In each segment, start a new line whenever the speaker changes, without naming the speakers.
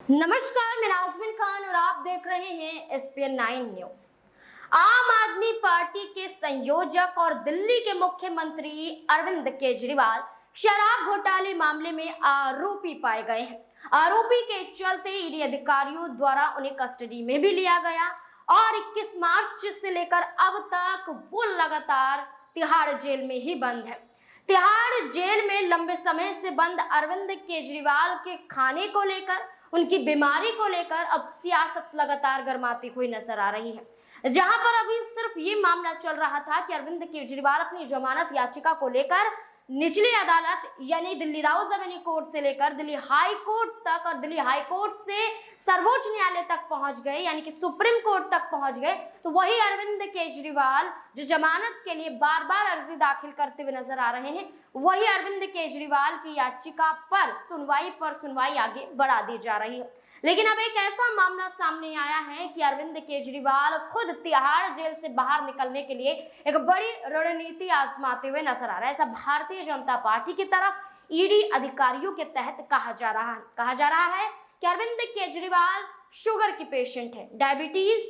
नमस्कार, मैं नाज़मीन खान और आप देख रहे हैं एसपीएन 9 न्यूज। आम आदमी पार्टी के संयोजक और दिल्ली के मुख्यमंत्री अरविंद केजरीवाल शराब घोटाले मामले में आरोपी पाए गए हैं। आरोपी के चलते ईडी अधिकारियों द्वारा उन्हें कस्टडी में भी लिया गया और 21 मार्च से लेकर अब तक वो लगातार तिहाड़ जेल में ही बंद है। तिहाड़ जेल में लंबे समय से बंद अरविंद केजरीवाल के खाने को लेकर, उनकी बीमारी को लेकर अब सियासत लगातार गर्माती हुई नजर आ रही है। जहां पर अभी सिर्फ ये मामला चल रहा था कि अरविंद केजरीवाल अपनी जमानत याचिका को लेकर निचली अदालत यानी दिल्ली राउज एवेन्यू कोर्ट से लेकर दिल्ली हाई कोर्ट तक और दिल्ली हाई कोर्ट से सर्वोच्च न्यायालय तक पहुंच गए, यानी कि सुप्रीम कोर्ट तक पहुंच गए। तो वही अरविंद केजरीवाल जो जमानत के लिए बार बार अर्जी दाखिल करते हुए नजर आ रहे हैं, वही अरविंद केजरीवाल की याचिका पर सुनवाई आगे बढ़ा दी जा रही है। लेकिन अब एक ऐसा मामला सामने आया है कि अरविंद केजरीवाल खुद तिहाड़ जेल से बाहर निकलने के लिए एक बड़ी रणनीति आजमाते हुए नजर आ रहा है। ऐसा भारतीय जनता पार्टी की तरफ ईडी अधिकारियों के तहत कहा जा रहा है कि अरविंद केजरीवाल शुगर की पेशेंट है, डायबिटीज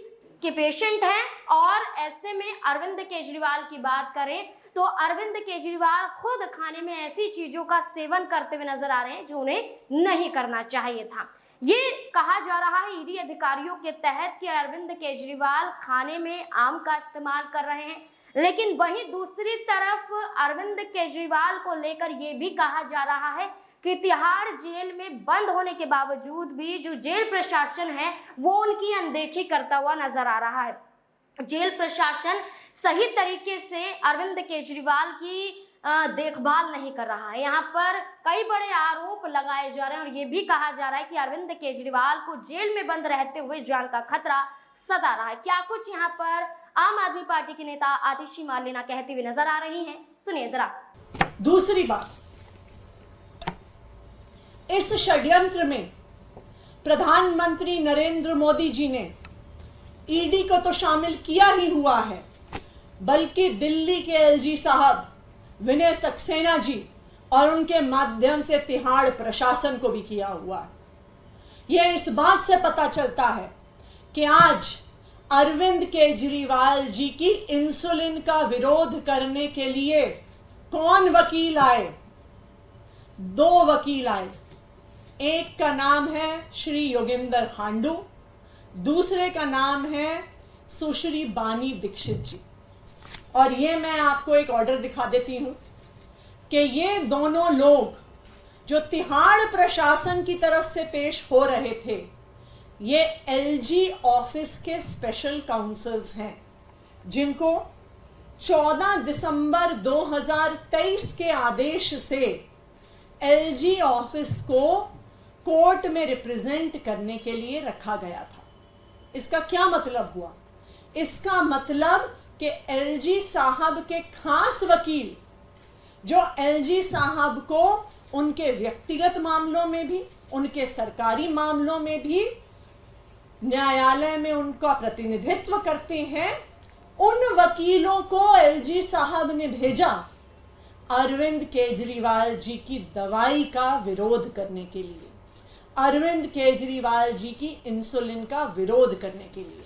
के पेशेंट हैं और ऐसे में अरविंद केजरीवाल की बात करें तो अरविंद केजरीवाल खुद खाने में ऐसी चीजों का सेवन करते हुए नजर आ रहे हैं जो उन्हें नहीं करना चाहिए था। ये कहा जा रहा है ईडी अधिकारियों के तहत कि अरविंद केजरीवाल खाने में आम का इस्तेमाल कर रहे हैं, लेकिन वहीं दूसरी तरफ अरविंद केजरीवाल को लेकर ये भी कहा जा रहा है कि तिहाड़ जेल में बंद होने के बावजूद भी जो जेल प्रशासन है वो उनकी अनदेखी करता हुआ नजर आ रहा है। जेल प्रशासन सही तरीके से अरविंद केजरीवाल की देखभाल नहीं कर रहा है। यहाँ पर कई बड़े आरोप लगाए जा रहे हैं और ये भी कहा जा रहा है कि अरविंद केजरीवाल को जेल में बंद रहते हुए जान का खतरा सता रहा है। क्या कुछ यहाँ पर आम आदमी पार्टी की नेता आतिशी मार्लेना कहती हुई नजर आ रही हैं, सुनिए जरा।
दूसरी बात, इस षड्यंत्र में प्रधानमंत्री नरेंद्र मोदी जी ने ईडी को तो शामिल किया ही हुआ है, बल्कि दिल्ली के एलजी साहब विनय सक्सेना जी और उनके माध्यम से तिहाड़ प्रशासन को भी किया हुआ है। यह इस बात से पता चलता है कि आज अरविंद केजरीवाल जी की इंसुलिन का विरोध करने के लिए कौन वकील आए? दो वकील आए। एक का नाम है श्री योगेंद्र हांडू, दूसरे का नाम है सुश्री बानी दीक्षित जी। और ये मैं आपको एक ऑर्डर दिखा देती हूं कि ये दोनों लोग जो तिहाड़ प्रशासन की तरफ से पेश हो रहे थे, ये एलजी ऑफिस के स्पेशल काउंसल्स हैं, जिनको 14 दिसंबर 2023 के आदेश से एलजी ऑफिस को कोर्ट में रिप्रेजेंट करने के लिए रखा गया था। इसका क्या मतलब हुआ? इसका मतलब कि एलजी साहब के खास वकील जो एलजी साहब को उनके व्यक्तिगत मामलों में भी, उनके सरकारी मामलों में भी न्यायालय में उनका प्रतिनिधित्व करते हैं, उन वकीलों को एलजी साहब ने भेजा अरविंद केजरीवाल जी की दवाई का विरोध करने के लिए, अरविंद केजरीवाल जी की इंसुलिन का विरोध करने के लिए।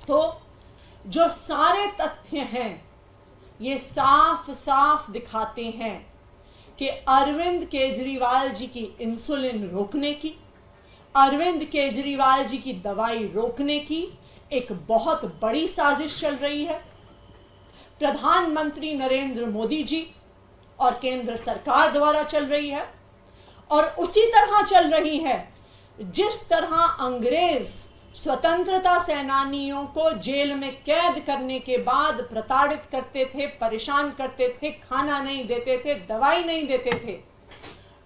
तो जो सारे तथ्य हैं ये साफ साफ दिखाते हैं कि अरविंद केजरीवाल जी की इंसुलिन रोकने की, अरविंद केजरीवाल जी की दवाई रोकने की एक बहुत बड़ी साजिश चल रही है। प्रधानमंत्री नरेंद्र मोदी जी और केंद्र सरकार द्वारा चल रही है और उसी तरह चल रही है जिस तरह अंग्रेज स्वतंत्रता सेनानियों को जेल में कैद करने के बाद प्रताड़ित करते थे, परेशान करते थे, खाना नहीं देते थे, दवाई नहीं देते थे।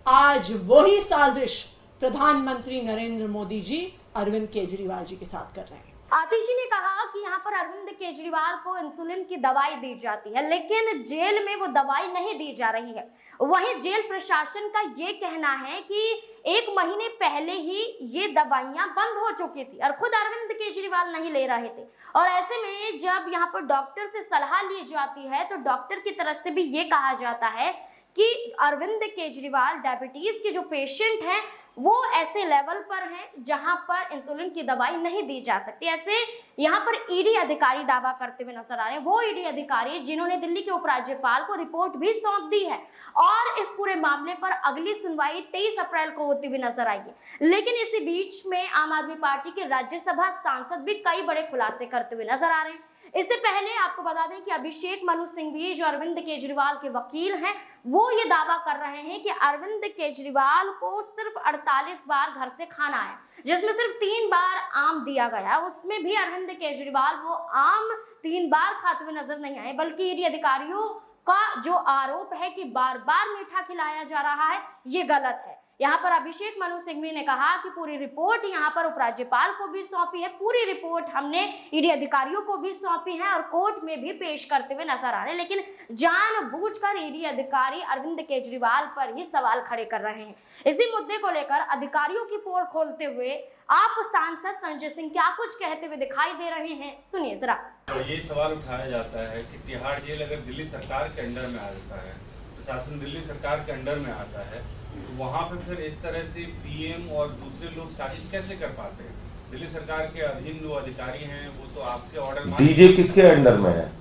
आज वही साजिश प्रधानमंत्री नरेंद्र मोदी जी अरविंद केजरीवाल जी के साथ कर रहे हैं।
आतिशी ने कहा कि यहाँ पर अरविंद केजरीवाल को इंसुलिन की दवाई दी जाती है, लेकिन जेल में वो दवाई नहीं दी जा रही है। वहीं जेल प्रशासन का ये कहना है कि 1 महीने पहले ही ये दवाइयां बंद हो चुकी थी और खुद अरविंद केजरीवाल नहीं ले रहे थे। और ऐसे में जब यहाँ पर डॉक्टर से सलाह ली जाती है तो डॉक्टर की तरफ से भी ये कहा जाता है कि अरविंद केजरीवाल डायबिटीज के जो पेशेंट हैं वो ऐसे लेवल पर हैं जहां पर इंसुलिन की दवाई नहीं दी जा सकती। ऐसे यहां पर ईडी अधिकारी दावा करते हुए नजर आ रहे हैं, वो ईडी अधिकारी जिन्होंने दिल्ली के उपराज्यपाल को रिपोर्ट भी सौंप दी है और इस पूरे मामले पर अगली सुनवाई 23 अप्रैल को होती हुई नजर आएगी। लेकिन इसी बीच में आम आदमी पार्टी के राज्यसभा सांसद भी कई बड़े खुलासे करते हुए नजर आ रहे हैं। इससे पहले आपको बता दें कि अभिषेक मनु सिंघवी जो अरविंद केजरीवाल के वकील हैं, वो ये दावा कर रहे हैं कि अरविंद केजरीवाल को सिर्फ 48 बार घर से खाना आया, जिसमें सिर्फ 3 बार आम दिया गया। उसमें भी अरविंद केजरीवाल वो आम 3 बार खाते हुए नजर नहीं आए, बल्कि ईडी अधिकारियों का जो आरोप है कि बार बार मीठा खिलाया जा रहा है, ये गलत है। यहाँ पर अभिषेक मनु सिंघवी ने कहा कि पूरी रिपोर्ट यहाँ पर उपराज्यपाल को भी सौंपी है, पूरी रिपोर्ट हमने ईडी अधिकारियों को भी सौंपी है और कोर्ट में भी पेश करते हुए नजर आ रहे हैं। लेकिन जानबूझकर ईडी अधिकारी अरविंद केजरीवाल पर ही सवाल खड़े कर रहे हैं। इसी मुद्दे को लेकर अधिकारियों की पोल खोलते हुए आप सांसद संजय सिंह क्या कुछ कहते हुए दिखाई दे रहे हैं, सुनिए जरा।
तो ये सवाल उठाया जाता है कि तिहाड़ जेल अगर दिल्ली सरकार के अंडर में आ जाता है, प्रशासन दिल्ली सरकार के अंडर में आता है, तो वहाँ पे फिर इस तरह से पीएम और दूसरे लोग साजिश कैसे कर पाते हैं? दिल्ली सरकार के अधीन जो अधिकारी हैं वो तो आपके ऑर्डर
डीजी किसके अंडर में है?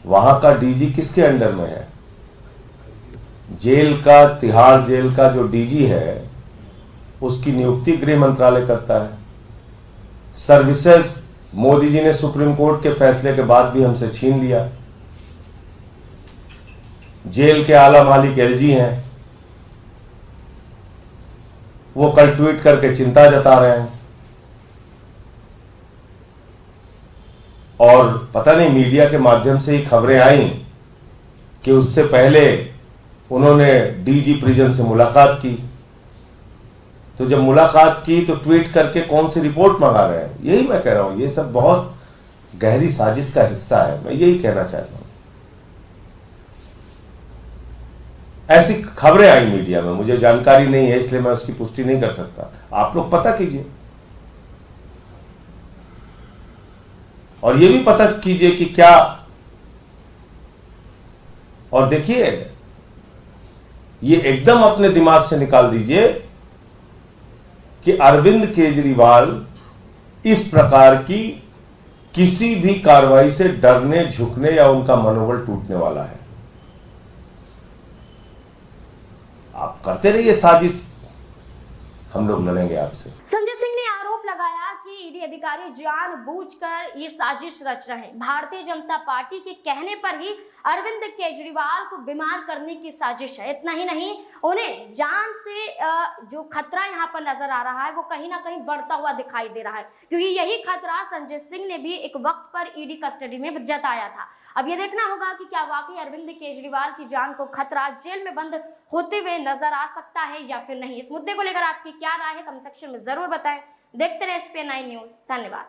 वहां का डीजी किसके अंडर में है? जेल का, तिहाड़ जेल का जो डीजी है उसकी नियुक्ति गृह मंत्रालय करता है। सर्विसेज मोदी जी ने सुप्रीम कोर्ट के फैसले के बाद भी हमसे छीन लिया। जेल के आला मालिक एलजी हैं, वो कल ट्वीट करके चिंता जता रहे हैं और पता नहीं मीडिया के माध्यम से ही खबरें आई कि उससे पहले उन्होंने डीजी प्रिजन से मुलाकात की। तो जब मुलाकात की तो ट्वीट करके कौन सी रिपोर्ट मंगा रहे हैं? यही मैं कह रहा हूं, ये सब बहुत गहरी साजिश का हिस्सा है। मैं यही कहना चाहता हूं। ऐसी खबरें आई मीडिया में, मुझे जानकारी नहीं है इसलिए मैं उसकी पुष्टि नहीं कर सकता। आप लोग पता कीजिए और ये भी पता कीजिए कि क्या, और देखिए ये एकदम अपने दिमाग से निकाल दीजिए कि अरविंद केजरीवाल इस प्रकार की किसी भी कार्रवाई से डरने, झुकने या उनका मनोबल टूटने वाला है। आप करते रहिए साजिश, हम लोग लड़ेंगे आपसे।
संजय सिंह ने आरोप लगाया कि ईडी अधिकारी जानबूझकर ये साजिश रच रहे हैं। भारतीय जनता पार्टी के कहने पर ही अरविंद केजरीवाल को बीमार करने की साजिश है। इतना ही नहीं, उन्हें जान से जो खतरा यहाँ पर नजर आ रहा है वो कहीं ना कहीं बढ़ता हुआ दिखाई दे रहा है, क्योंकि यही खतरा संजय सिंह ने भी एक वक्त पर ईडी कस्टडी में जताया था। अब ये देखना होगा कि क्या वाकई अरविंद केजरीवाल की जान को खतरा जेल में बंद होते हुए नजर आ सकता है या फिर नहीं। इस मुद्दे को लेकर आपकी क्या राय है, कमेंट सेक्शन में जरूर बताएं। देखते रहे SPN9 न्यूज। धन्यवाद।